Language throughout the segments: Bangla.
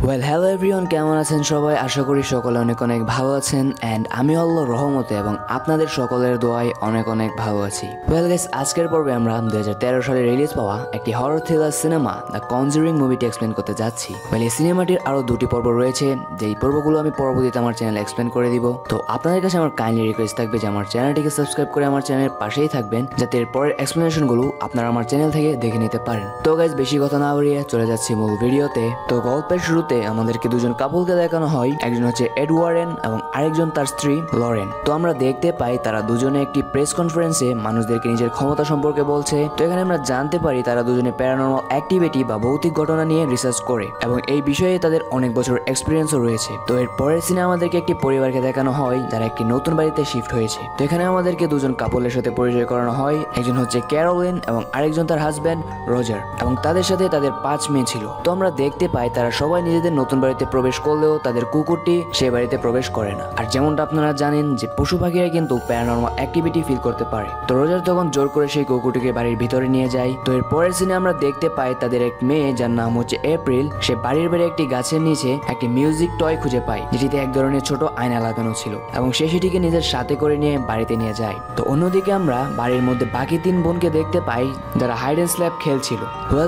হ্যালো এভরিওয়ান, কেমন আছেন সবাই? আশা করি সকলে অনেক অনেক ভালো আছেন অ্যান্ড আমি আল্লাহর রহমতে এবং আপনাদের সকলের দোয়ায় অনেক অনেক ভালো আছি। গাইস, আজকের পর্বে আমরা 2013 সালে রিলিজ পাওয়া একটি horror thriller cinema the conjuring মুভিটি এক্সপ্লেন করতে যাচ্ছি। এই সিনেমাটির আরও দুটি পর্ব রয়েছে, যেই পর্বগুলো আমি পরবর্তীতে আমার চ্যানেলে এক্সপ্লেন করে দিব। তো আপনাদের কাছে আমার কাইন্ডলি রিকোয়েস্ট থাকবে যে আমার চ্যানেলটিকে সাবস্ক্রাইব করে আমার চ্যানেলের পাশেই থাকবেন, যাতে এর পরের এক্সপ্লেনেশনগুলো আপনারা আমার চ্যানেল থেকে দেখে নিতে পারেন। তো গাইস, বেশি কথা না বাড়িয়ে চলে যাচ্ছি মূল ভিডিওতে। তো গল্পের শুরুতে আমাদেরকে দুজন কাপলকে দেখানো হয়। একজন হচ্ছে এড ওয়ারেন এবং আরেকজন তার স্ত্রী লরেন। তো আমরা দেখতে পাই তারা দুজনে একটি প্রেস কনফারেন্সে মানুষদেরকে নিজের ক্ষমতা সম্পর্কে বলছে। তো এখানে আমরা জানতে পারি তারা দুজনে প্যারানর্মাল অ্যাক্টিভিটি বা ভৌতিক ঘটনা নিয়ে রিসার্চ করে এবং এই বিষয়ে তাদের অনেক বছর এক্সপিরিয়েন্সও রয়েছে। তো এর পরের সিনে আমাদেরকে একটি পরিবারকে দেখানো হয় যারা একটি নতুন বাড়িতে শিফট হয়েছে। তো এখানে আমাদেরকে দুজন কাপলের সাথে পরিচয় করানো হয়। একজন হচ্ছে ক্যারোলিন এবং আরেকজন তার হাজব্যান্ড রজার, এবং তাদের সাথে তাদের 5 মেয়ে ছিল। তো আমরা দেখতে পাই তারা সবাই নিজেদের নতুন বাড়িতে প্রবেশ করলেও তাদের কুকুরটি সে বাড়িতে প্রবেশ করে না। আর যেমনটা আপনারা জানেন যে পশু পাখিরা কিন্তু প্যারানর্মাল অ্যাক্টিভিটি ফিল করতে পারে। তো রোজার তখন জোর করে সেই কুকুরটিকে বাড়ির ভিতরে নিয়ে যায়। তো এর পরের সিনে আমরা দেখতে পাই তাদের এক মেয়ে যার নাম হচ্ছে এপ্রিল, সে বাড়ির বাইরে একটি গাছের নিচে একটি মিউজিক টয় খুঁজে পায়, যেটিতে এক ধরনের ছোট আয়না লাগানো ছিল, এবং সে সেটিকে নিজের সাথে করে নিয়ে বাড়িতে নিয়ে যায়। তো অন্যদিকে আমরা বাড়ির মধ্যে বাকি 3 বোনকে দেখতে পাই যারা হাইড অ্যান্ড স্ল্যাপ খেলছিল।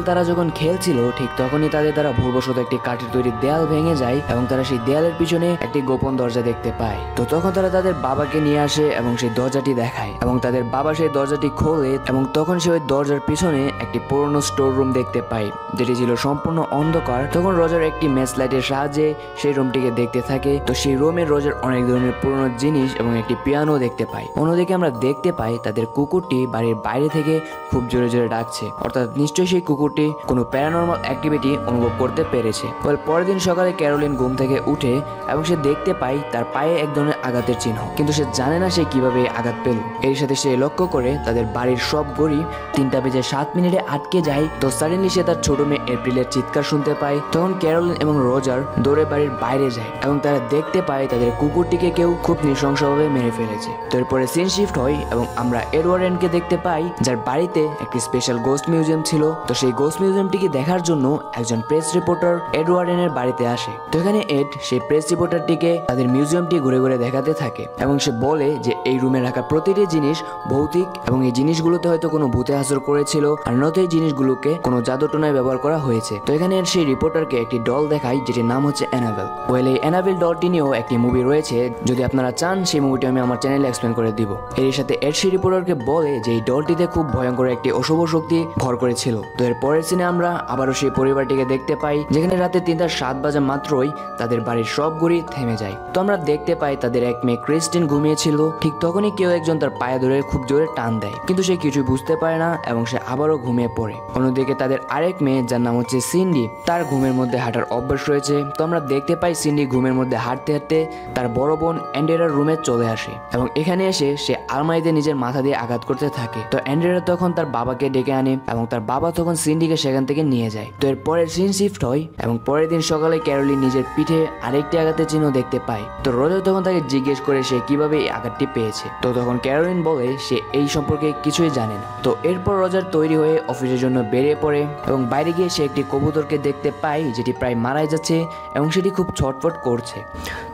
তারা যখন খেলছিল ঠিক তখনই তাদের দ্বারা ভুলবশত একটি কাঠের তৈরি দেয়াল ভেঙে যায় এবং তারা সেই দেয়ালের পিছনে একটি গোপন দরজা দেখতে পায়। তো তখন তারা তাদের বাবাকে নিয়ে আসে এবং সেই দরজাটি দেখায়, এবং তাদের বাবা সেই দরজাটি খোলে, এবং তখন সে ওই দরজার পিছনে একটি পুরনো স্টোর রুম দেখতে পায়, যেটি ছিল সম্পূর্ণ অন্ধকার। তখন রজার একটি ম্যাচ লাইটের সাহায্যে সেই রুমটিকে দেখতে থাকে। তো সেই রুমে রজার অনেক ধরনের পুরনো জিনিস এবং একটি পিয়ানো দেখতে পায়। অন্যদিকে আমরা দেখতে পাই তাদের কুকুরটি বাড়ির বাইরে থেকে খুব জোরে জোরে ডাকছে, অর্থাৎ নিশ্চয়ই সেই কুকুরটি কোনো প্যারানর্মাল অ্যাক্টিভিটি অনুভব করতে পেরেছে। পরের দিন সকালে ক্যারোলিন ঘুম থেকে উঠে এবং সে দেখতে পায় তার পায়ে এক ধরনের আঘাতের চিহ্ন, কিন্তু সে জানে না সে কিভাবে আঘাত পেল। এর সাথে সে লক্ষ্য করে তাদের বাড়ির সব ঘড়ি 3:07 আটকে যায়। তো সাডেনলি সে তার ছোট মেয়ে এপ্রিলের চিৎকার শুনতে পায়। তখন ক্যারোলিন এবং রজার দৌড়ে বাড়ির বাইরে যায় এবং তারা দেখতে পায় তাদের কুকুরটিকে কেউ খুব নৃশংসভাবে মেরে ফেলেছে। তো এরপরে সিন শিফট হয় এবং আমরা এডওয়ার্ডেনকে দেখতে পাই যার বাড়িতে একটি স্পেশাল গোস্ট মিউজিয়াম ছিল। তো সেই গোস্ট মিউজিয়ামটিকে দেখার জন্য একজন প্রেস রিপোর্টার এডওয়ার্ডেনের বাড়িতে আসে। তো এখানে এড সেই প্রেস রিপোর্টারটিকে তাদের মিউজিয়ামটি ঘুরে ঘুরে দেখাতে থাকে এবং সে বলে যে এই রুমে রাখা প্রতিটি জিনিস ভৌতিক এবং এই জিনিসগুলোতে হয়তো কোনো ভূতে আসর করেছিল, আর নয়তো এই জিনিসগুলোকে কোনো জাদুটোনায় ব্যবহার করা হয়েছে। তো এখানে সেই রিপোর্টারকে একটি ডল দেখায় যেটির নাম হচ্ছে অ্যানাবেল। এই অ্যানাবেল ডলটি নিয়েও একটি মুভি রয়েছে, যদি আপনারা চান সেই মুভিটি আমি আমার চ্যানেলে এক্সপ্লেন করে দিব। এর সাথে এড সেই রিপোর্টারকে বলে যে এই ডলটিতে খুব ভয়ঙ্কর একটি অশুভ শক্তি ভর করেছিল। তো এর পরের সিনে আমরা আবারও সেই পরিবারটিকে দেখতে পাই, যেখানে রাতে 3:07 বাজা মাত্রই তাদের বাড়ির সব ঘড়ি থেমে যায়। তো আমরা দেখতে পাই তাদের এক মেয়ে ক্রিস্টিন ঘুমিয়েছিল। ঠিক তখনই কেউ একজন তার পায়ে ধরে খুব জোরে টান দেয়, কিন্তু সে কিছুই বুঝতে পারে না এবং সে আবারও ঘুমিয়ে পড়ে। অন্যদিকে তাদের আরেক মেয়ে যার নাম হচ্ছে সিন্ডি, তার ঘুমের মধ্যে হাঁটার অভ্যাস রয়েছে। তো আমরা দেখতে পাই সিন্ডি ঘুমের মধ্যে হাঁটতে হাঁটতে তার বড় বোন অ্যান্ড্রেরার রুমে চলে আসে এবং এখানে এসে সে আলমারিতে নিজের মাথা দিয়ে আঘাত করতে থাকে। তো অ্যান্ড্রেরা তখন তার বাবাকে ডেকে আনে এবং তার বাবা তখন সিন্ডিকে সেখান থেকে নিয়ে যায়। তো এর পরের সিন শিফট হয় এবং পরের দিন সকালে ক্যারোলিন নিজের পিঠে আরেকটি আঘাতের চিহ্ন দেখতে পায়। তো রজার তখন তাকে জিজ্ঞেস করে সে কিভাবে এই আঘাতটি পেয়েছে। তো তখন ক্যারোলিন বলে সে এই সম্পর্কে কিছুই জানে না। তো এরপর রজার তৈরি হয়ে অফিসের জন্য বেরিয়ে পড়ে এবং বাইরে গিয়ে সে একটি কবুতরকে দেখতে পায় যেটি প্রায় মারাই যাচ্ছে এবং সেটি খুব ছটফট করছে।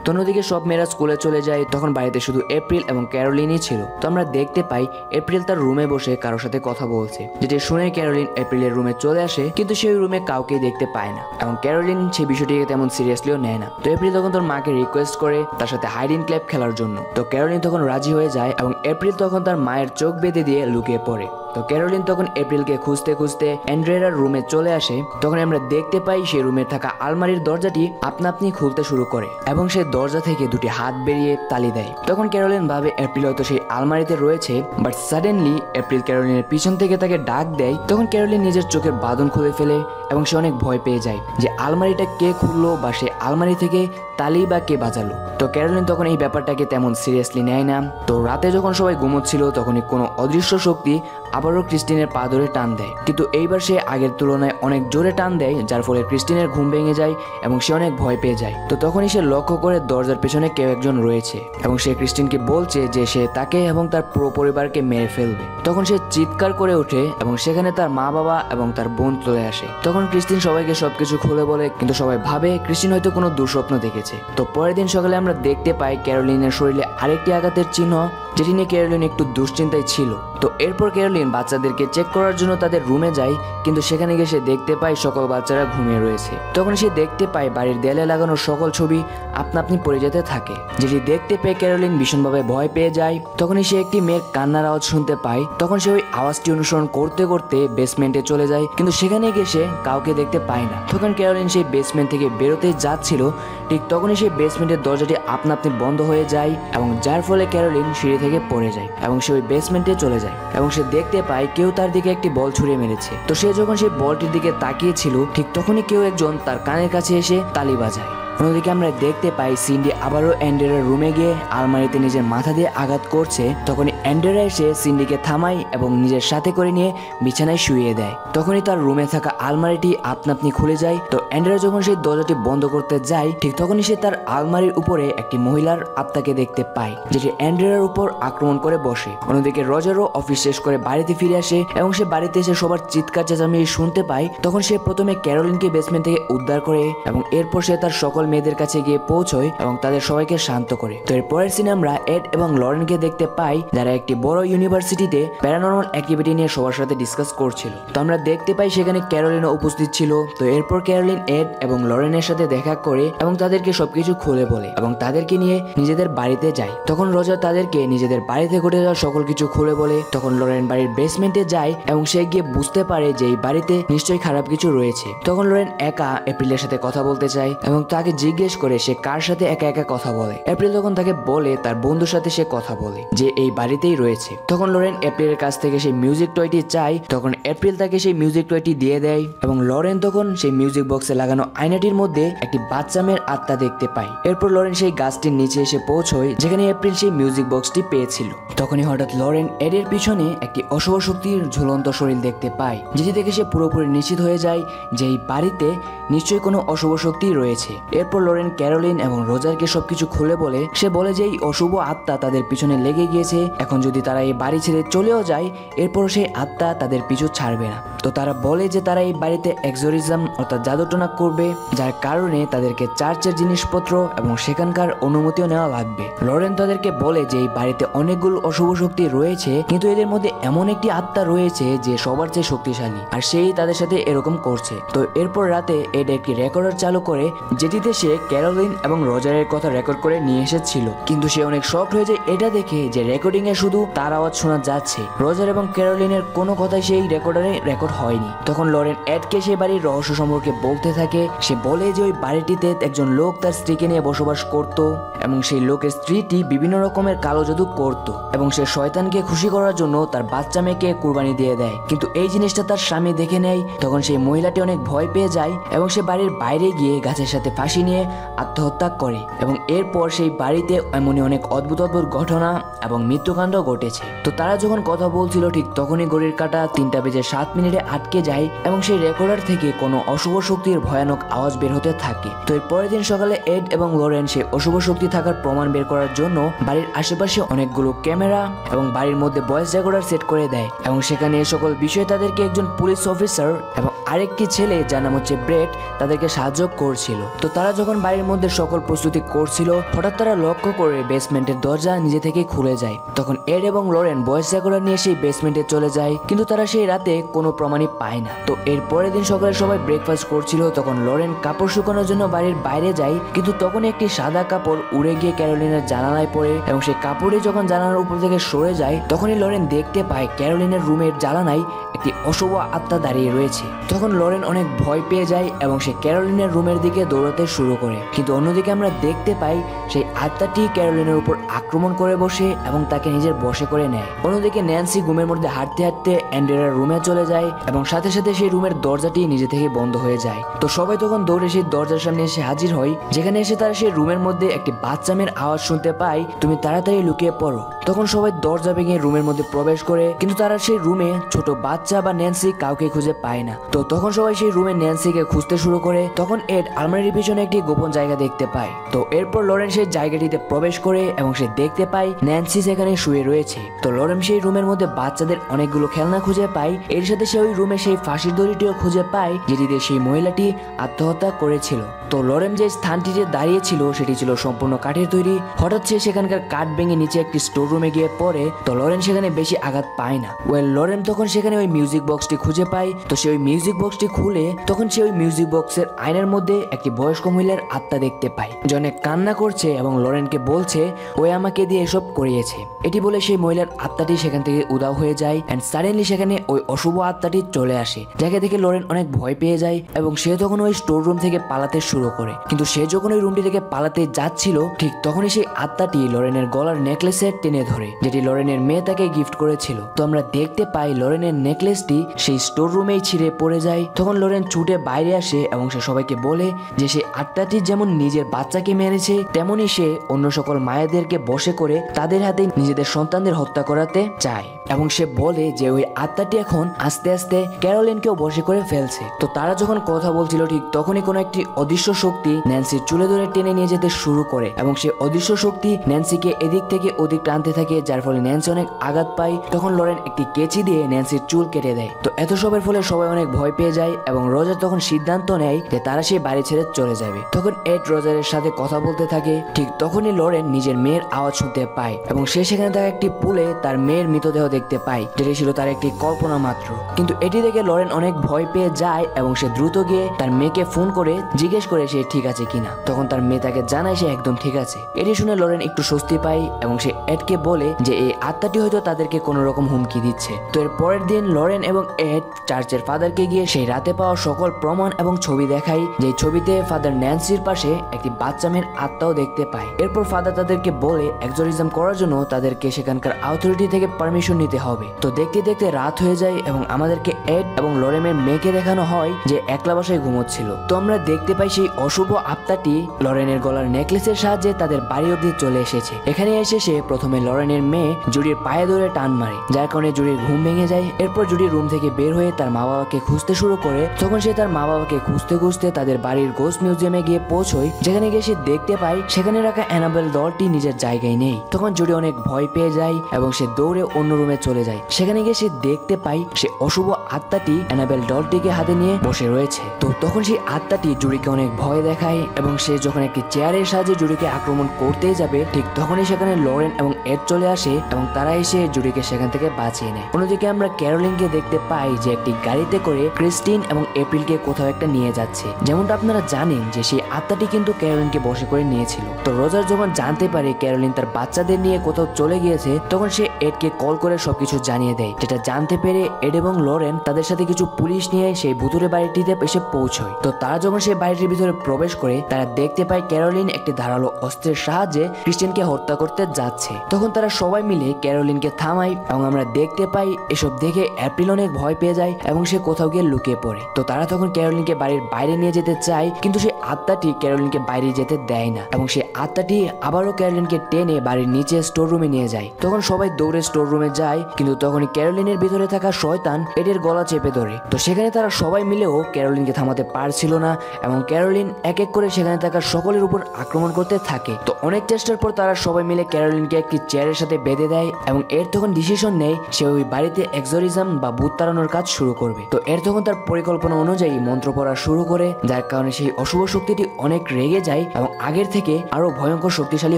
তো অন্যদিকে সব মেয়েরা স্কুলে চলে যায়। তখন বাড়িতে শুধু এপ্রিল এবং ক্যারোলিনই ছিল। তো আমরা দেখতে পাই এপ্রিল তার রুমে বসে কারোর সাথে কথা বলছে, যেটি শুনে ক্যারোলিন এপ্রিলের রুমে চলে আসে, কিন্তু সেই রুমে কাউকেই দেখতে পায় না এবং ক্যারোলিন সেই বিষয়টিকে তেমন সিরিয়াসলিও নেয় না। তো এপ্রিল তখন তোর মাকে রিকোয়েস্ট করে তার সাথে হাইড অ্যান্ড ক্ল্যাপ খেলার জন্য। তো ক্যারোলিন তখন রাজি হয়ে যায় এবং এপ্রিল তখন তার মায়ের চোখ বেঁধে দিয়ে লুকিয়ে পড়ে। তো ক্যারোলিন তখন এপ্রিলকে খুঁজতে খুঁজতে অ্যান্ড্রেরার রুমে চলে আসে। তখন আমরা দেখতে পাই সেই রুমে থাকা আলমারির দরজাটি আপনা আপনি খুলতে শুরু করে এবং সেই দরজা থেকে দুটি হাত বেরিয়ে তালি দেয়। তখন ক্যারোলিন ভাবে এপ্রিল হয়তো সেই আলমারিতে রয়েছে, বাট সাডেনলি এপ্রিল ক্যারোলিনের পিছন থেকে তাকে ডাক দেয়। তখন ক্যারোলিন নিজের চোখের বাঁধন খুলে ফেলে এবং সে অনেক ভয় পেয়ে যায় যে আলমারিটা কে খুললো বা সেই আলমারি থেকে তালি বা কে বাজালো। তো ক্যারোলিন তখন এই ব্যাপারটাকে তেমন সিরিয়াসলি নেয় না। তো রাতে যখন সবাই ঘুমোচ্ছিল তখনই কোনো অদৃশ্য শক্তি আবার আবারও ক্রিস্টিনের পা ধরে টান দেয়, কিন্তু এইবার সে আগের তুলনায় অনেক জোরে টান দেয়, যার ফলে ক্রিস্টিনের ঘুম ভেঙে যায় এবং সে অনেক ভয় পেয়ে যায়। তো তখনই সে লক্ষ্য করে দরজার পেছনে কেউ একজন রয়েছে এবং সে ক্রিস্টিনকে বলছে যে সে তাকে এবং তার পুরো পরিবারকে মেরে ফেলবে। তখন সে চিৎকার করে ওঠে এবং সেখানে তার মা বাবা এবং তার বোন চলে আসে। তখন ক্রিস্টিন সবাইকে সবকিছু খুলে বলে, কিন্তু সবাই ভাবে ক্রিস্টিন হয়তো কোনো দুঃস্বপ্ন দেখেছে। তো পরের দিন সকালে আমরা দেখতে পাই ক্যারোলিনের শরীরে আরেকটি আঘাতের চিহ্ন, যেটি নিয়ে ক্যারোলিন একটু দুশ্চিন্তায় ছিল। তো এরপর ক্যারোলিন বাচ্চাদেরকে চেক করার জন্য তাদের রুমে যায়, কিন্তু সেখানে গিয়ে সে দেখতে পায় সকল বাচ্চারা ঘুমিয়ে রয়েছে। তখন সে দেখতে পায় বাড়ির দেয়ালে লাগানো সকল ছবি আপনা আপনি পড়ে যেতে থাকে, যেটি দেখতে পেয়ে ক্যারোলিন ভীষণভাবে ভয় পেয়ে যায়। তখনই সে একটি মেয়ের কান্নার আওয়াজ শুনতে পায়। তখন সে ওই আওয়াজটি অনুসরণ করতে করতে বেসমেন্টে চলে যায়, কিন্তু সেখানে গিয়ে সে কাউকে দেখতে পায় না। তখন ক্যারোলিন সেই বেসমেন্ট থেকে বেরোতে যাচ্ছিল, ঠিক তখনই সেই বেসমেন্টের দরজাটি আপনা আপনি বন্ধ হয়ে যায় এবং যার ফলে ক্যারোলিন সিঁড়ি থেকে পড়ে যায় এবং সে ওই বেসমেন্টে চলে যায় এবং সে দেখতে পায় কেউ তার দিকে একটি বল ছুঁড়ে মেরেছে। তো সে যখন সেই বলটির দিকে তাকিয়েছিল, ঠিক তখনই কেউ একজন তার কানের কাছে এসে তালি বাজায়। অন্যদিকে আমরা দেখতে পাই সিন্ডি আবারও অ্যান্ড্রেরার রুমে গিয়ে আলমারিতে নিজের মাথা দিয়ে আঘাত করছে। তখনই অ্যান্ড্রেরা এসে সিন্ডিকে থামায় এবং নিজের সাথে করে নিয়ে বিছানায় শুইয়ে দেয়। তখনই তার রুমে থাকা আলমারিটি আপনা আপনি খুলে যায়। তো অ্যান্ড্রেরা যখন সেই দরজাটি বন্ধ করতে যায়, ঠিক তখনই সে তার আলমারির উপরে একটি মহিলার আত্মাকে দেখতে পায়, যেটি অ্যান্ড্রেরার উপর আক্রমণ করে বসে। অন্যদিকে রজারও অফিস শেষ করে বাড়িতে ফিরে আসে এবং সে বাড়িতে এসে সবার চিৎকার চেঁচামেচি শুনতে পায়। তখন সে প্রথমে ক্যারোলিনকে বেসমেন্ট থেকে উদ্ধার করে এবং এরপর সে তার সকল মেয়েদের কাছে গিয়ে পৌঁছয় এবং তাদের সবাইকে শান্ত করে। তো এর পরের সিনে আমরা এড এবং লরেনকে দেখতে পাই, যারা একটি বড় ইউনিভার্সিটিতে প্যারানর্মাল অ্যাক্টিভিটি নিয়ে সবার সাথে ডিসকাস করছিল। তো আমরা দেখতে পাই সেখানে ক্যারোলিনও উপস্থিত ছিল। তো এরপর ক্যারোলিন এড এবং লরেনের সাথে দেখা করে এবং তাদেরকে সবকিছু খুলে বলে এবং তাদেরকে নিয়ে নিজেদের বাড়িতে যায়। তখন রজার তাদেরকে নিজেদের বাড়িতে ঘটে যাওয়া সকল কিছু খুলে বলে। তখন লরেন বাড়ির বেসমেন্টে যায় এবং সে গিয়ে বুঝতে পারে যে এই বাড়িতে নিশ্চয়ই খারাপ কিছু রয়েছে। তখন লরেন একা এপ্রিলের সাথে কথা বলতে চায় এবং তাকে জিজ্ঞেস করে সে কার সাথে একা একা কথা বলে। এপ্রিল তখন তাকে বলে তার বন্ধুর সাথে সে কথা বলে, যে এই বাড়িতেই রয়েছে। তখন লরেন এপ্রিলের কাছ থেকে সেই মিউজিক টয়টি চায়। তখন এপ্রিল তাকে সেই মিউজিক টয়টি দিয়ে দেয় এবং লরেন তখন সেই মিউজিক বক্সে লাগানো আয়নাটির মধ্যে একটি বাচ্চা মেয়ের আত্মা দেখতে পায়। এরপর লরেন সেই গাছটির নিচে এসে পৌঁছয়, যেখানে এপ্রিল সেই মিউজিক বক্সটি পেয়েছিল। তখনই হঠাৎ লরেন এডের পিছনে একটি অশুভ শক্তির ঝুলন্ত শরীর দেখতে পায়, যেটি দেখে সে পুরোপুরি নিশ্চিত হয়ে যায় যে এই বাড়িতে নিশ্চয়ই কোনো অশুভ শক্তি রয়েছে। এরপর লরেন ক্যারোলিন এবং রজারকে সবকিছু খুলে বলে। সে বলে যে এই অশুভ আত্মা তাদের পিছনে লেগে গিয়েছে, এখন যদি তারা এই বাড়ি ছেড়ে চলেও যায় এরপর সেই আত্মা তাদের পিছু ছাড়বে না। তো তারা বলে যে তারা এই বাড়িতে এক্সোরিজম অর্থাৎ জাদুটোনা করবে, যার কারণে তাদেরকে চার্চের জিনিসপত্র এবং সেখানকার অনুমতিও নেওয়া লাগবে। লরেন তাদেরকে বলে যে এই বাড়িতে অনেকগুলো অশুভ শক্তি রয়েছে, কিন্তু এদের মধ্যে এমন একটি আত্মা রয়েছে যে সবার চেয়ে শক্তিশালী, আর সেই তাদের সাথে এরকম করছে। তো এরপর রাতে এড একটি রেকর্ডার চালু করে, যেটিতে সে ক্যারোলিন এবং রজারের কথা রেকর্ড করে নিয়ে এসেছিল। কিন্তু সে অনেক শকড হয়ে যায় এটা দেখে যে রেকর্ডিং এ শুধু তার আওয়াজ শোনা যাচ্ছে, রজার এবং ক্যারোলিনের কোনো কথাই সেই রেকর্ডারে রেকর্ড হয়নি। তখন লরেন এডকে সেই বাড়ির রহস্য সম্পর্কে বলতে থাকে। সে বলে যে ওই বাড়িটিতে একজন লোক তার স্ত্রীকে নিয়ে বসবাস করত এবং সেই লোকের স্ত্রীটি বিভিন্ন রকমের কালো জাদু করত এবং সে শয়তানকে খুশি করার জন্য তার বাচ্চা মেয়েকে কুরবানি দিয়ে দেয়। কিন্তু এই জিনিসটা তার স্বামী দেখে নেয়। তখন সেই মহিলাটি অনেক ভয় পেয়ে যায় এবং সে বাড়ির বাইরে গিয়ে গাছের সাথে ফাঁসি নিয়ে আত্মহত্যা করে এবং এরপর সেই বাড়িতে এমনই অনেক অদ্ভুত অদ্ভুত ঘটনা এবং মৃত্যুকাণ্ড ঘটেছে। তো তারা যখন কথা বলছিল ঠিক তখনই ঘড়ির কাঁটা 3:07 আটকে যায় এবং সেই রেকর্ডার থেকে কোনো অশুভ শক্তির ভয়ানক আওয়াজ বের হতে থাকে। তো এর পরের দিন সকালে এড এবং লরেন সেই অশুভ শক্তি থাকার প্রমাণ বের করার জন্য বাড়ির আশেপাশে অনেকগুলো ক্যামেরা এবং বাড়ির মধ্যে ভয়েস রেকর্ডার সেট করে দেয় এবং সেখানে এই সকল বিষয়ে তাদেরকে একজন পুলিশ অফিসার এবং আরেকটি ছেলে যার নাম হচ্ছে ব্রেট তাদেরকে সাহায্য করছিল। তো তারা যখন বাড়ির মধ্যে সকল প্রস্তুতি করছিল, হঠাৎ তারা লক্ষ্য করে বেসমেন্টের দরজা নিজে থেকে খুলে যায়। তখন এড এবং লরেন ভয়েস রেকর্ডার নিয়ে সেই বেসমেন্টে চলে যায়, কিন্তু তারা সেই রাতে কোনো প্রমাণই পায় না। তো এর পরের দিন সকালে সবাই ব্রেকফাস্ট করছিল, তখন লরেন কাপড় শুকানোর জন্য বাড়ির বাইরে যায়, কিন্তু তখন একটি সাদা কাপড় উড়ে গিয়ে ক্যারোলিনের জানালায় পড়ে এবং সেই কাপড়ে যখন জানালার উপর থেকে সরে যায় তখনই লরেন দেখতে পায় ক্যারোলিনের রুমের জানালায় একটি অশুভ আত্মা দাঁড়িয়ে রয়েছে। তখন লরেন অনেক ভয় পেয়ে যায় এবং সে ক্যারোলিনের রুমের দিকে দৌড়াতে শুরু করে। কিন্তু অন্যদিকে আমরা দেখতে পাই সেই আত্মাটি ক্যারোলিনের উপর আক্রমণ করে বসে এবং তাকে নিজের বশে করে নেয়। অন্যদিকে ন্যান্সি ঘুমের মধ্যে হাঁটতে হাঁটতে অ্যান্ড্রিয়ার রুমে চলে যায় এবং সাথে সাথে সেই রুমের দরজাটি নিজে থেকে বন্ধ হয়ে যায়। তো সবাই তখন দৌড়ে সেই দরজার সামনে এসে হাজির হয়, যেখানে এসে তারা সেই রুমের মধ্যে একটি বাচ্চা মেয়ের আওয়াজ শুনতে পায়, তুমি তাড়াতাড়ি লুকিয়ে পড়ো। তখন সবাই দরজা ভেঙে রুমের মধ্যে প্রবেশ করে, কিন্তু তারা সেই রুমে ছোট বাচ্চা বা ন্যান্সি কাউকে খুঁজে পায় না। তো তখন সবাই সেই রুমে ন্যান্সিকে খুঁজতে শুরু করে। তখন এড আলমারির পিছনে একটি গোপন জায়গা দেখতে পায়। তো এরপর লরেন সেই জায়গাটিতে প্রবেশ করে এবং সে দেখতে পায় ন্যান্সি সেখানে শুয়ে রয়েছে। তো লরেন সেই রুমের মধ্যে বাচ্চাদের অনেকগুলো খেলনা খুঁজে পায়। এর সাথে সে ওই রুমে সেই ফাঁসির দড়িটিও খুঁজে পায় যেটিতে সেই মহিলাটি আত্মহত্যা করেছিল। তো লরেন যে স্থানটিতে দাঁড়িয়েছিল সেটি ছিল সম্পূর্ণ কাঠের তৈরি। হঠাৎ সে সেখানকার কাঠ ভেঙে নিচে একটি স্টোর রুমে গিয়ে পড়ে। তো লরেন সেখানে বেশি আঘাত পায় না। লরেন তখন সেখানে ওই মিউজিক বক্সটি খুঁজে পায়। তো সে ওই মিউজিক বক্সটি খুলে তখন সে ওই মিউজিক বক্সের আয়নার মধ্যে একটি বয়স্ক মহিলার আত্মা দেখতে পায়, যে অনেক কান্না করছে এবং লরেনকে বলছে ওই আমাকে দিয়ে এসব করিয়েছে। এটি বলে সেই মহিলার আত্মাটি সেখান থেকে উধাও হয়ে যায় এন্ড সাডেনলি সেখানে ওই অশুভ আত্মাটি চলে আসে, যাকে দেখে লরেন অনেক ভয় পেয়ে যায় এবং সে তখন ওই স্টোর রুম থেকে পালাতে শুরু করে। কিন্তু সে যখন ওই রুমটি থেকে পালাতে যাচ্ছিল ঠিক তখনই সেই আত্মাটি লরেনের গলার নেকলেসের টেনে ধরে, যেটি লরেনের মেয়ে তাকে গিফট করেছিল। তো আমরা দেখতে পাই লরেনের নেকলেসটি সেই স্টোর রুমেই ছিঁড়ে পড়ে যায়। তখন লরেন ছুটে বাইরে আসে এবং সে সবাইকে বলে যে সেই আত্মাটি যেমন নিজের বাচ্চাকে মেরেছে তেমনি সে অন্য সকল মায়েদেরকে বশে করে তাদের হাতে নিজেদের সন্তানদের হত্যা করাতে চায় এবং সে বলে যে ওই আত্মাটি এখন আস্তে আস্তে ক্যারোলিনকেও বশে করে ফেলছে। তো তারা যখন কথা বলছিল ঠিক তখনই কোনো একটি অদৃশ্য শক্তি ন্যান্সির চুলে ধরে টেনে নিয়ে যেতে শুরু করে এবং সে অদৃশ্য শক্তি ন্যান্সিকে এদিক থেকে ওদিক টানতে থাকে, যার ফলে ন্যান্সি অনেক আঘাত পায়। তখন লরেন একটি কেচি দিয়ে ন্যান্সির চুল কেটে দেয়। তো এত সবের ফলে সবাই অনেক ভয় পেয়ে যায় এবং রজার তখন সিদ্ধান্ত নেয় যে তারা সেই বাড়ি ছেড়ে চলে যাবে। তখন এড রজারের সাথে কথা বলতে থাকে। ঠিক তখনই লরেন নিজের মেয়ের আওয়াজ শুনতে পায় এবং সে সেখানে থাকা একটি পুলে তার মেয়ের মৃতদেহ দেখতে পায়, যেটি ছিল তার একটি কল্পনা মাত্র। কিন্তু এটি দেখে লরেন অনেক ভয় পেয়ে যায় এবং সে দ্রুত গিয়ে তার মেয়েকে ফোন করে জিজ্ঞেস করে সে ঠিক আছে কিনা। তখন তার মেয়ে তাকে জানায় সে একদম ঠিক আছে। এটি শুনে লরেন একটু স্বস্তি পায় এবং সে এডকে বলে যে এই আত্মাটি হয়তো তাদেরকে কোনো রকম হুমকি দিচ্ছে। তো এর পরের দিন লরেন এবং এড চার্চের ফাদারকে গিয়ে সেই রাতে পাওয়া সকল প্রমাণ এবং ছবি দেখায়, যে ছবিতে ফাদার ন্যান্সির পাশে একটি বাচ্চা মেয়ের আত্মাও দেখতে পায়। এরপর ফাদার তাদেরকে বলে এক্সোরিজম করার জন্য তাদেরকে সেখানকার অথরিটি থেকে পারমিশন নিতে হবে। তো দেখতে দেখতে রাত হয়ে যায় এবং আমাদেরকে এড এবং লরেনের মেয়েকে দেখানো হয় যে একলা বাসায় ঘুমোচ্ছিল। তো আমরা দেখতে পাই সেই অশুভ আত্মাটি লরেনের গলার নেকলেসের সাহায্যে তাদের বাড়ি অবধি চলে এসেছে। এখানে এসে সে প্রথমে লরেনের মেয়ে জুডির পায়ে ধরে টান মারে, যার কারণে জুডির ঘুম ভেঙে যায়। এরপর জুডি রুম থেকে বের হয়ে তার মা বাবাকে খুঁজতে শুরু করে। তখন সে তার মা বাবাকে খুঁজতে খুঁজতে তাদের বাড়ির গোস্ট মিউজিয়ামে গিয়ে পৌঁছয়, যেখানে গিয়ে সে দেখতে পায় সেখানে রাখা অ্যানাবেল ডলটি নিজের জায়গায় নেই। তখন জুডি অনেক ভয় পেয়ে যায় এবং সে দৌড়ে অন্য রুমে চলে যায়। সেখানে গিয়ে সে দেখতে পায় সে অশুভ আত্মাটি অ্যানাবেল ডলটিকে হাতে নিয়ে বসে রয়েছে। তো তখন সেই আত্মাটি জুডিকে অনেক ভয় দেখায় এবং সে যখন একটি চেয়ারের সাহায্যে জুডিকে আক্রমণ করতে যাবে ঠিক তখনই সেখানে লরেন এবং এড চলে আসে এবং তারা এসে জুডিকে সেখান থেকে বাঁচিয়ে নেয়। অন্যদিকে আমরা ক্যারোলিনকে দেখতে পাই যে একটি গাড়িতে করে ক্রিস্টিন এবং এপ্রিলকে কোথাও একটা নিয়ে যাচ্ছে। যেমনটা আপনারা জানেন যে সেই আত্মাটি কিন্তু ক্যারোলিনকে বশে করে নিয়েছিল। তো রজার যখন জানতে পারে ক্যারোলিন তার বাচ্চাদের নিয়ে কোথাও চলে গিয়েছে তখন সে এডকে কল করে সবকিছু জানিয়ে দেয়। যেটা জানতে পেরে এড এবং লরেন তাদের সাথে কিছু পুলিশ নিয়ে সেই ভুতুরে বাড়িটিতে এসে পৌঁছয়। তো তারা যখন সেই বাড়িটির ভিতরে প্রবেশ করে তারা দেখতে পায় ক্যারোলিন একটি ধারালো অস্ত্রের সাহায্যে ক্রিস্টিনকে হত্যা করতে যাচ্ছে। তখন তারা সবাই মিলে ক্যারোলিনকে থামায় এবং আমরা দেখতে পাই এসব দেখে এপ্রিল অনেক ভয় পেয়ে যায় এবং সে কোথাও গিয়ে লুকিয়ে পড়ে। তো তারা তখন ক্যারোলিনকে বাড়ির বাইরে নিয়ে যেতে চায়, কিন্তু সেই আত্মাটি ক্যারোলিনকে বাইরে যেতে দেয় না এবং সেই আত্মাটি আবারও ক্যারোলিনকে টেনে বাড়ির নিচে স্টোর রুমে নিয়ে যায়। তখন সবাই দৌড়ে স্টোর রুমে যায়, কিন্তু তখনই ক্যারোলিনের ভিতরে থাকা শয়তান এডের গলা চেপে ধরে। তো সেখানে তারা সবাই মিলেও ক্যারোলিনকে থামাতে পারছিল না এবং ক্যারোলিন এক এক করে সেখানে থাকা সকলের উপর আক্রমণ করতে থাকে। তো অনেক চেষ্টার পর তারা সবাই মিলে ক্যারোলিনকে একটি চেয়ারের সাথে বেঁধে দেয় এবং এর তখন ডিসিশন নেয় সে ওই বাড়িতে এক্সোরিজম বা ভূত তাড়ানোর কাজ শুরু করবে। তো এর তখন তার পরিকল্পনা অনুযায়ী মন্ত্র পড়া শুরু করে, যার কারণে সেই অশুভ শক্তিটি অনেক রেগে যায় এবং আগের থেকে আরো ভয়ঙ্কর শক্তিশালী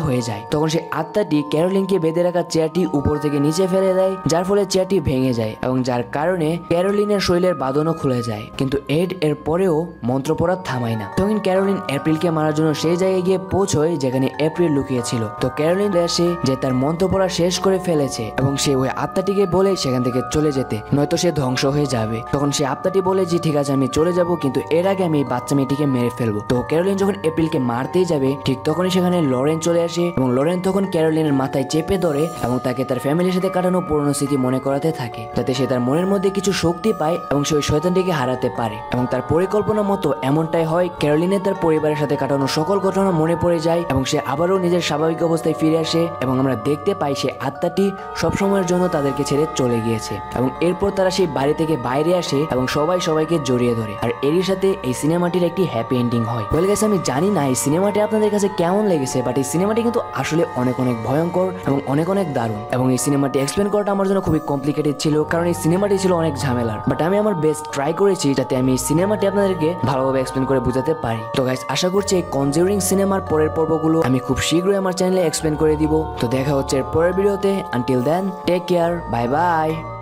হয়ে যায়। তখন সেই আত্মাটি ক্যারোলিনকে বেঁধে রাখা চেয়ারটি উপর থেকে নিচে ফেলে দেয় দেয়, যার ফলে চেয়ারটি ভেঙে যায় এবং যার কারণে ক্যারোলিনের শরীরের বাঁধনও খুলে যায়। কিন্তু এড এর পরেও মন্ত্র পড়া থামায় না। তখন ক্যারোলিন এপ্রিলকে মারার জন্য সেই জায়গায় গিয়ে পৌঁছয় যেখানে এপ্রিল লুকিয়েছিল। তো ক্যারোলিন আসে যে তার মন্ত্র পড়া শেষ করে ফেলেছে এবং সে ওই আত্মাটিকে বলে সেখান থেকে চলে যেতে, নয়তো সে ধ্বংস হয়ে যাবে। তখন সে আত্মাটি বলে যে ঠিক আছে আমি চলে যাব, কিন্তু এর আগে আমি এই বাচ্চা মেয়েটিকে মেরে ফেলবো। তো ক্যারোলিন যখন এপ্রিলকে মারতেই যাবে ঠিক তখনই সেখানে লরেন চলে আসে এবং লরেন তখন ক্যারোলিনের মাথায় চেপে ধরে এবং তাকে তার ফ্যামিলির সাথে কাটানো পুরনো স্মৃতি মনে করাতে থাকে, যাতে সে তার মনের মধ্যে কিছু শক্তি পায় এবং সে ওই শয়তানটিকে হারাতে পারে। এবং তার পরিকল্পনা মতো এমনটাই হয়। ক্যারোলিনের তার পরিবারের সাথে কাটানো সকল ঘটনা মনে পড়ে যায় এবং সে আবারও নিজের স্বাভাবিক অবস্থায় ফিরে আসে এবং আমরা দেখতে পাই সে আত্মাটি সবসময়ের জন্য তাদেরকে ছেড়ে চলে গিয়েছে। এবং এরপর তারা সেই বাড়ি থেকে বাইরে আসে এবং সবাই সবাইকে জড়িয়ে ধরে। আর এরই সাথে এই সিনেমাটির একটি হ্যাপি এন্ডিং হয়। বলে গেছে আমি জানি না এই সিনেমাটি আপনাদের কাছে কেমন লেগেছে, বাট এই সিনেমাটি কিন্তু আসলে অনেক অনেক ভয়ঙ্কর এবং অনেক অনেক দারুণ। এবং এই সিনেমাটি এক্সপ্লেন করাটা আমার জন্য খুবই কমপ্লিকেটেড ছিল, কারণ এই সিনেমাটি ছিল অনেক ঝামেলার। বাট আমি আমার বেস্ট ট্রাই করেছি যাতে আমি এই সিনেমাটি আপনাদেরকে ভালোভাবে এক্সপ্লেন করে বোঝাতে পারি। তো গাইস, আশা করছি এই কনজিউরিং সিনেমার পরের পর্বগুলো আমি খুব শীঘ্রই আমার চ্যানেলে এক্সপ্লেন করে দিব। তো দেখা হচ্ছে এর পরের ভিডিওতে। Until then, take care, bye by.